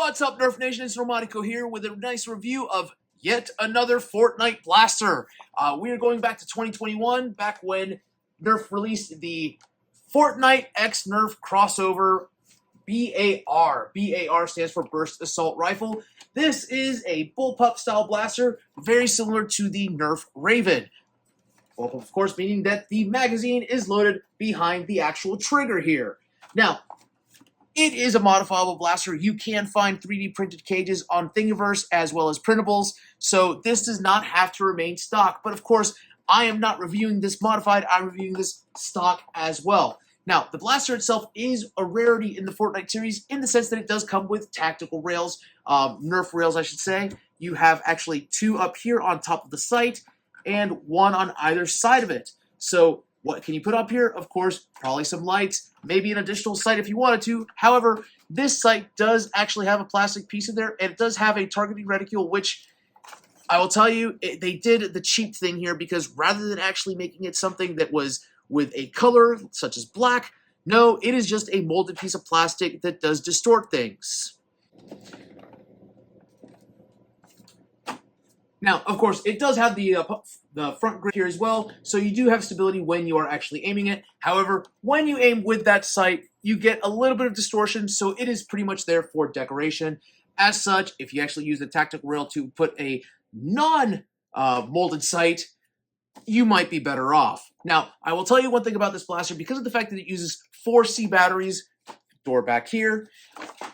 What's up, Nerf Nation? It's Romatico here with a nice review of yet another Fortnite blaster. We are going back to 2021, back when Nerf released the Fortnite X Nerf crossover BAR. BAR stands for Burst Assault Rifle. This is a bullpup style blaster, very similar to the Nerf Rayven. Well, of course, meaning that the magazine is loaded behind the actual trigger here. Now, it is a modifiable blaster. You can find 3D printed cages on Thingiverse as well as printables, so this does not have to remain stock. But of course, I am not reviewing this modified, I'm reviewing this stock as well. Now, the blaster itself is a rarity in the Fortnite series in the sense that it does come with tactical rails, Nerf rails I should say. You have actually two up here on top of the sight and one on either side of it. So what can you put up here? Of course, probably some lights, maybe an additional sight if you wanted to. However, this sight does actually have a plastic piece in there, and it does have a targeting reticule, which I will tell you, they did the cheap thing here because rather than actually making it something that was with a color such as black, no, it is just a molded piece of plastic that does distort things. Now, of course, it does have the front grip here as well, so you do have stability when you are actually aiming it. However, when you aim with that sight, you get a little bit of distortion, so it is pretty much there for decoration. As such, if you actually use the tactical rail to put a non-molded sight, you might be better off. Now, I will tell you one thing about this blaster. Because of the fact that it uses 4C batteries, door back here,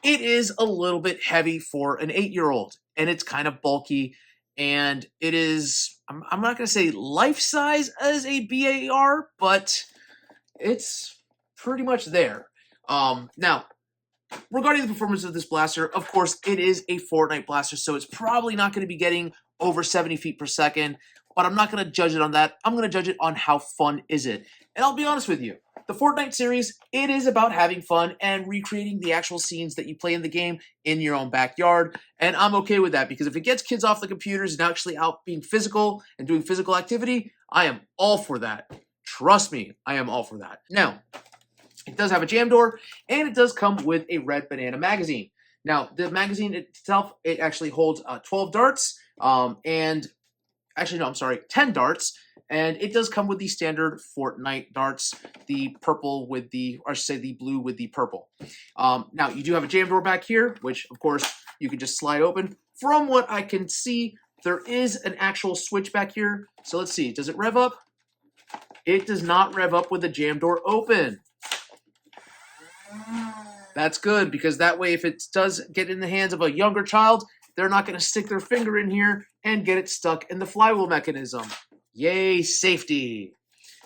it is a little bit heavy for an 8-year-old, and it's kind of bulky. And it is, I'm not going to say life size as a BAR, but it's pretty much there. Now, regarding the performance of this blaster, of course, it is a Fortnite blaster, so it's probably not going to be getting over 70 feet per second, but I'm not going to judge it on that. I'm going to judge it on how fun is it. And I'll be honest with you, the Fortnite series, it is about having fun and recreating the actual scenes that you play in the game in your own backyard. And I'm okay with that because if it gets kids off the computers and actually out being physical and doing physical activity, I am all for that. Trust me, I am all for that. Now, it does have a jam door and it does come with a red banana magazine. Now, the magazine itself, it actually holds 12 darts and actually, no, I'm sorry, 10 darts. And it does come with the standard Fortnite darts, the purple with the, or I should say the blue with the purple. Now, you do have a jam door back here, which, of course, you can just slide open. From what I can see, there is an actual switch back here. So let's see, does it rev up? It does not rev up with the jam door open. That's good, because that way, if it does get in the hands of a younger child, they're not going to stick their finger in here and get it stuck in the flywheel mechanism. Yay, safety.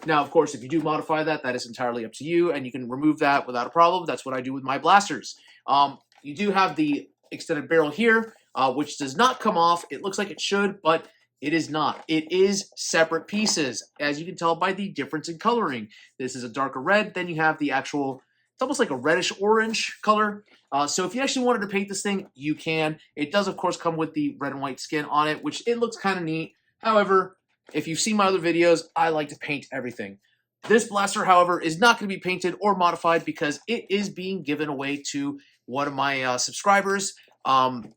Now, of course, if you do modify that, that is entirely up to you, and you can remove that without a problem. That's what I do with my blasters. You do have the extended barrel here, which does not come off. It looks like it should, but it is not. It is separate pieces, as you can tell by the difference in coloring. This is a darker red, then you have the actual, it's almost like a reddish-orange color. So if you actually wanted to paint this thing, you can. It does, of course, come with the red and white skin on it, which it looks kind of neat. However, if you've seen my other videos, I like to paint everything. This blaster, however, is not going to be painted or modified because it is being given away to one of my subscribers. Don't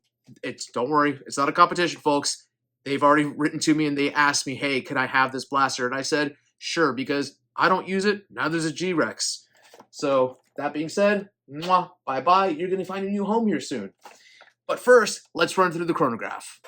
worry, it's not a competition, folks. They've already written to me and they asked me, hey, can I have this blaster? And I said, sure, because I don't use it. Neither does a G-Rex. So that being said, mwah, bye-bye. You're going to find a new home here soon. But first, let's run through the chronograph.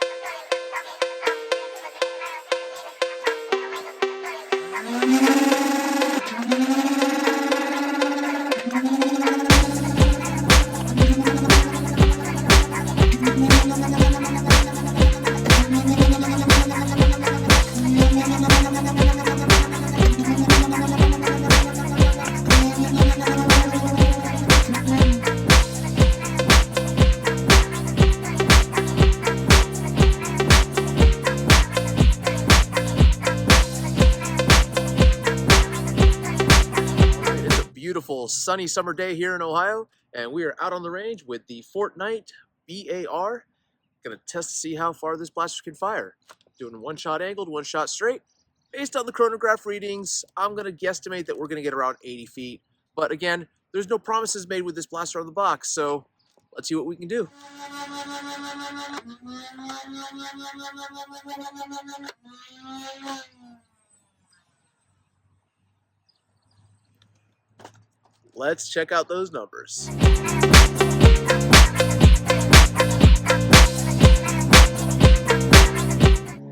Beautiful sunny summer day here in Ohio, and we are out on the range with the Fortnite BAR. Gonna test to see how far this blaster can fire. Doing one shot angled, one shot straight. Based on the chronograph readings, I'm gonna guesstimate that we're gonna get around 80 feet. But again, there's no promises made with this blaster on the box, so Let's see what we can do. Let's check out those numbers.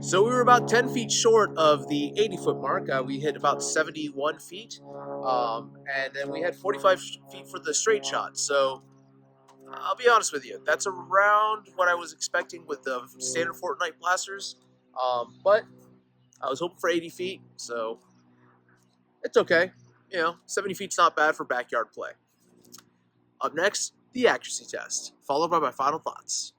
So we were about 10 feet short of the 80-foot mark. We hit about 71 feet. And then we had 45 feet for the straight shot. So I'll be honest with you, that's around what I was expecting with the standard Fortnite blasters. But I was hoping for 80 feet, so it's okay. 70 feet's not bad for backyard play. Up next, the accuracy test, followed by my final thoughts.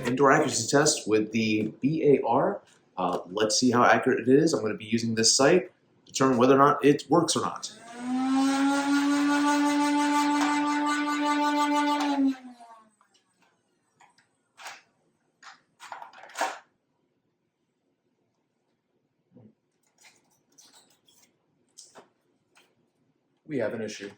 Indoor accuracy test with the BAR. Let's see how accurate it is. I'm going to be using this sight to determine whether or not it works or not. We have an issue.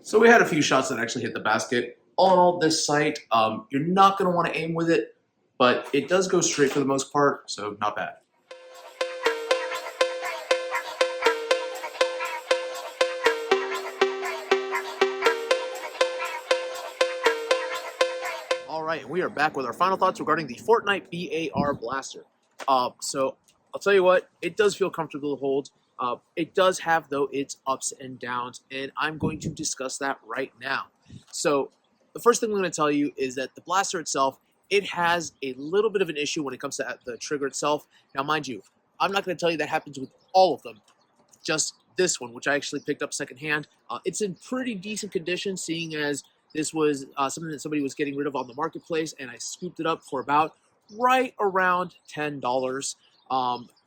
So we had a few shots that actually hit the basket. All in all, this sight, you're not going to want to aim with it, but it does go straight for the most part, so not bad. All right, we are back with our final thoughts regarding the Fortnite BAR blaster. So I'll tell you what, it does feel comfortable to hold. It does have, though, its ups and downs, and I'm going to discuss that right now. So the first thing I'm going to tell you is that the blaster itself, it has a little bit of an issue when it comes to the trigger itself. Now, mind you, I'm not going to tell you that happens with all of them, just this one, which I actually picked up secondhand. It's in pretty decent condition, seeing as this was something that somebody was getting rid of on the marketplace, and I scooped it up for about right around $10.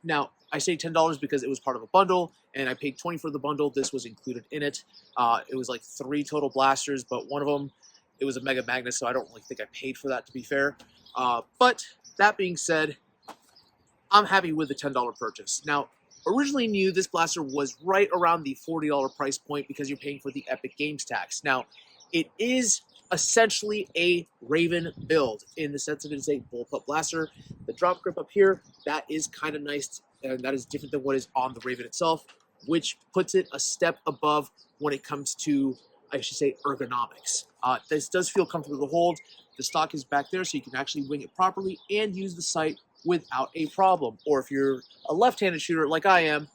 Now, I say $10 because it was part of a bundle, and I paid $20 for the bundle. This was included in it. It was like 3 total blasters, but one of them, it was a Mega Magnus, so I don't really think I paid for that, to be fair. But that being said, I'm happy with the $10 purchase. Now, originally knew this blaster was right around the $40 price point because you're paying for the Epic Games tax. Now, it is essentially a Rayven build in the sense that it is a bullpup blaster. The drop grip up here, that is kind of nice, and that is different than what is on the Rayven itself, which puts it a step above when it comes to, I should say, ergonomics. This does feel comfortable to hold. The stock is back there, so you can actually wing it properly and use the sight without a problem. Or if you're a left-handed shooter like I am,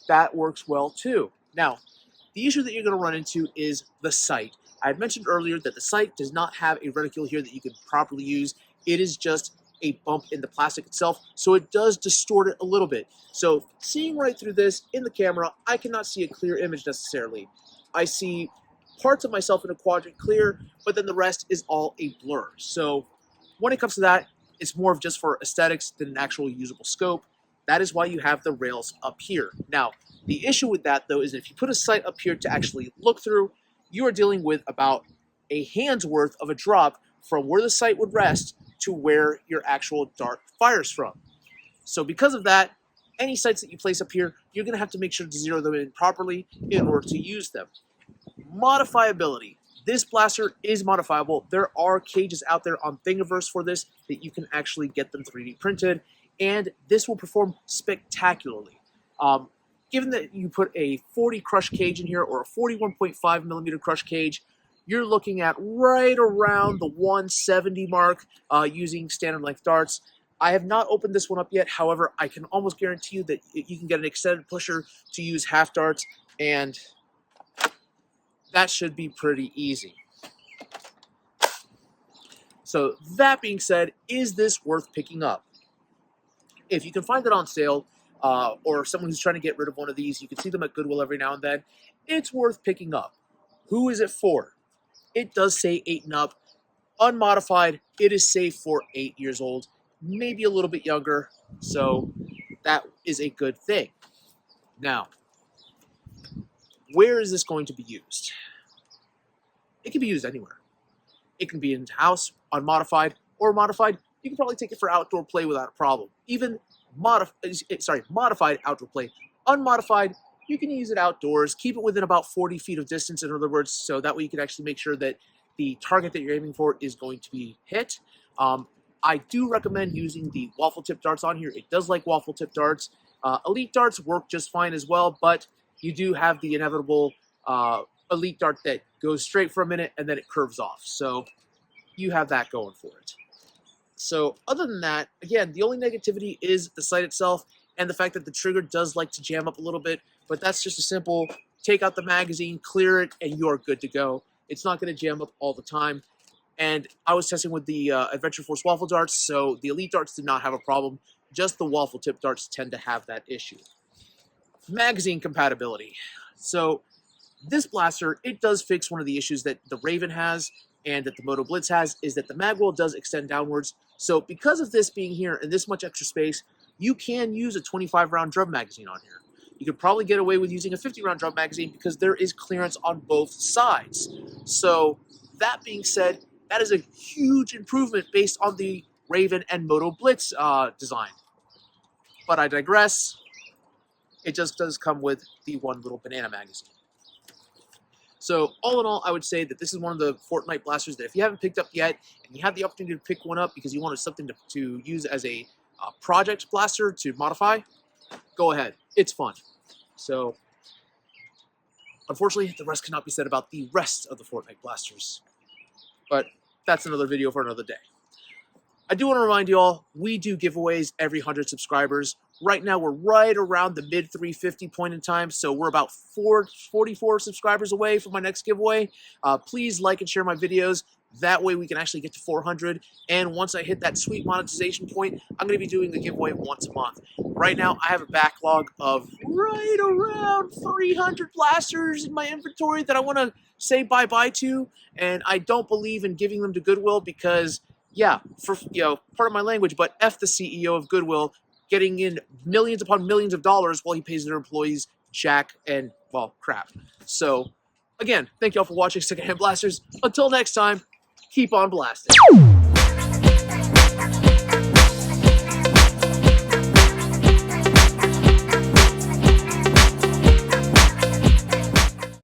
that works well too. Now, the issue that you're going to run into is the sight. I had mentioned earlier that the sight does not have a reticule here that you can properly use. It is just a bump in the plastic itself, so it does distort it a little bit. So seeing right through this in the camera, I cannot see a clear image necessarily. I see parts of myself in a quadrant clear, but then the rest is all a blur. So when it comes to that, it's more of just for aesthetics than an actual usable scope. That is why you have the rails up here. Now, the issue with that, though, is if you put a sight up here to actually look through, you are dealing with about a hand's worth of a drop from where the sight would rest to where your actual dart fires from. So because of that, any sights that you place up here, you're going to have to make sure to zero them in properly in order to use them. Modifiability. This blaster is modifiable. There are cages out there on Thingiverse for this that you can actually get them 3D printed, and this will perform spectacularly. Given that you put a 40 crush cage in here or a 41.5 millimeter crush cage, you're looking at right around the 170 mark using standard length darts. I have not opened this one up yet. However, I can almost guarantee you that you can get an extended pusher to use half darts, and that should be pretty easy. So that being said, is this worth picking up? If you can find it on sale, or someone who's trying to get rid of one of these, you can see them at Goodwill every now and then, it's worth picking up. Who is it for? It does say 8 and up. Unmodified, it is safe for 8 years old, maybe a little bit younger, so that is a good thing. Now, where is this going to be used? It can be used anywhere. It can be in house, unmodified, or modified. You can probably take it for outdoor play without a problem. Even modified outdoor play. Unmodified, you can use it outdoors. Keep it within about 40 feet of distance, in other words, so that way you can actually make sure that the target that you're aiming for is going to be hit. I do recommend using the waffle tip darts on here. It does like waffle tip darts. Elite darts work just fine as well, but you do have the inevitable elite dart that goes straight for a minute and then it curves off. So you have that going for it. So other than that, again, the only negativity is the sight itself and the fact that the trigger does like to jam up a little bit, but that's just a simple take out the magazine, clear it, and you're good to go. It's not going to jam up all the time. And I was testing with the Adventure Force waffle darts, so the elite darts did not have a problem. Just the waffle tip darts tend to have that issue. Magazine compatibility. So this blaster, it does fix one of the issues that the Rayven has and that the Moto Blitz has, is that the mag well does extend downwards. So because of this being here and this much extra space, you can use a 25-round drum magazine on here. You could probably get away with using a 50-round drum magazine because there is clearance on both sides. So that being said, that is a huge improvement based on the Rayven and Moto Blitz design. But I digress. It just does come with the one little banana magazine. So all in all, I would say that this is one of the Fortnite blasters that if you haven't picked up yet and you have the opportunity to pick one up because you wanted something to use as a project blaster to modify, go ahead. It's fun. So unfortunately, the rest cannot be said about the rest of the Fortnite blasters. But that's another video for another day. I do want to remind you all, we do giveaways every 100 subscribers. Right now, we're right around the mid 350 point in time, so we're about 44 subscribers away from my next giveaway. Please like and share my videos. That way we can actually get to 400. And once I hit that sweet monetization point, I'm going to be doing the giveaway once a month. Right now, I have a backlog of right around 300 blasters in my inventory that I want to say bye-bye to. And I don't believe in giving them to Goodwill because, yeah, for part of my language, but F the CEO of Goodwill getting in millions upon millions of dollars while he pays their employees jack and, well, crap. So, again, thank you all for watching Secondhand Blasters. Until next time, keep on blasting.